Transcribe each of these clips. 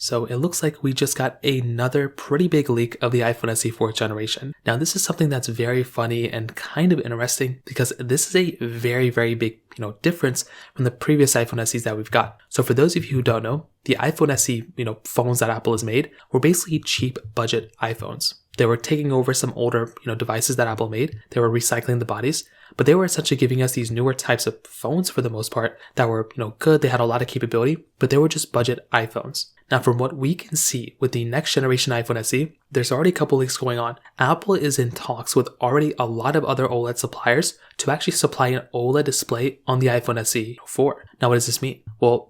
So it looks like we just got another pretty big leak of the iPhone SE 4th generation. Now this is something that's very funny and kind of interesting because this is a very, very big, difference from the previous iPhone SEs that we've got. So for those of you who don't know, the iPhone SE, phones that Apple has made were basically cheap budget iPhones. They were taking over some older, devices that Apple made. They were recycling the bodies, but they were essentially giving us these newer types of phones for the most part that were, good. They had a lot of capability, but they were just budget iPhones. Now, from what we can see with the next generation iPhone SE, there's already a couple leaks going on. Apple is in talks with already a lot of other OLED suppliers to actually supply an OLED display on the iPhone SE 4. Now, what does this mean? Well,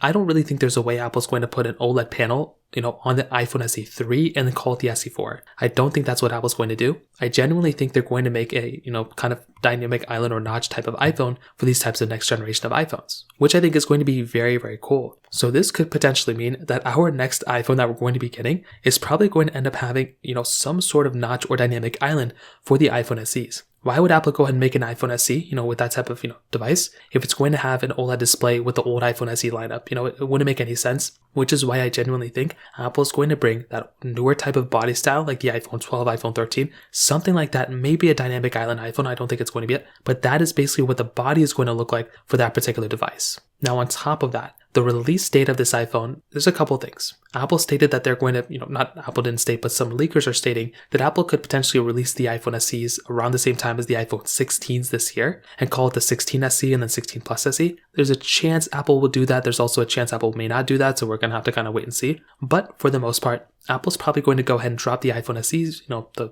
I don't really think there's a way Apple's going to put an OLED panel on the iPhone SE 3 and then call it the SE 4. I don't think that's what Apple's going to do. I genuinely think they're going to make a, kind of dynamic island or notch type of iPhone for these types of next generation of iPhones, which I think is going to be very, very cool. So this could potentially mean that our next iPhone that we're going to be getting is probably going to end up having, some sort of notch or dynamic island for the iPhone SEs. Why would Apple go ahead and make an iPhone SE, with that type of, device if it's going to have an OLED display with the old iPhone SE lineup? It wouldn't make any sense, which is why I genuinely think Apple is going to bring that newer type of body style like the iPhone 12, iPhone 13, something like that, maybe a dynamic island iPhone. I don't think it's going to be it, but that is basically what the body is going to look like for that particular device. Now, on top of that, the release date of this iPhone, there's a couple things. Apple stated that they're going to, not Apple didn't state, but some leakers are stating that Apple could potentially release the iPhone SEs around the same time as the iPhone 16s this year and call it the 16 SE and then 16 Plus SE. There's a chance Apple will do that. There's also a chance Apple may not do that, so we're going to have to kind of wait and see. But for the most part, Apple's probably going to go ahead and drop the iPhone SEs,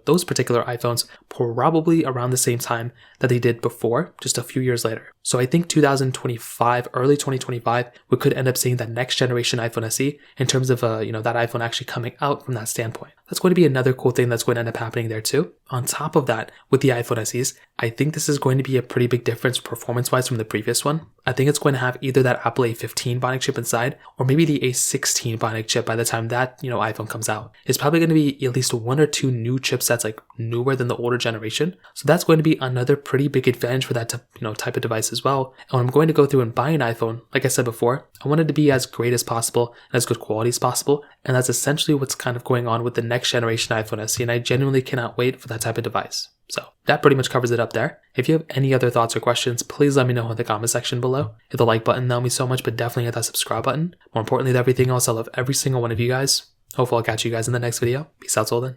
those particular iPhones, probably around the same time that they did before, just a few years later. So I think 2025, early 2025, we could end up seeing that next generation iPhone SE in terms of, that iPhone actually coming out from that standpoint. That's going to be another cool thing that's going to end up happening there too. On top of that, with the iPhone SEs, I think this is going to be a pretty big difference performance-wise from the previous one. I think it's going to have either that Apple A15 Bionic chip inside, or maybe the A16 Bionic chip by the time that, iPhone comes out. It's probably going to be at least one or two new chipsets, like newer than the older generation. So that's going to be another pretty big advantage for that, type of device as well. And when I'm going to go through and buy an iPhone, like I said before, I want it to be as great as possible and as good quality as possible. And that's essentially what's kind of going on with the next generation iPhone SE. And I genuinely cannot wait for that type of device. So that pretty much covers it up there. If you have any other thoughts or questions, please let me know in the comment section below. Hit the like button, that would mean so much, but definitely hit that subscribe button. More importantly than everything else, I love every single one of you guys. Hopefully I'll catch you guys in the next video. Peace out till then.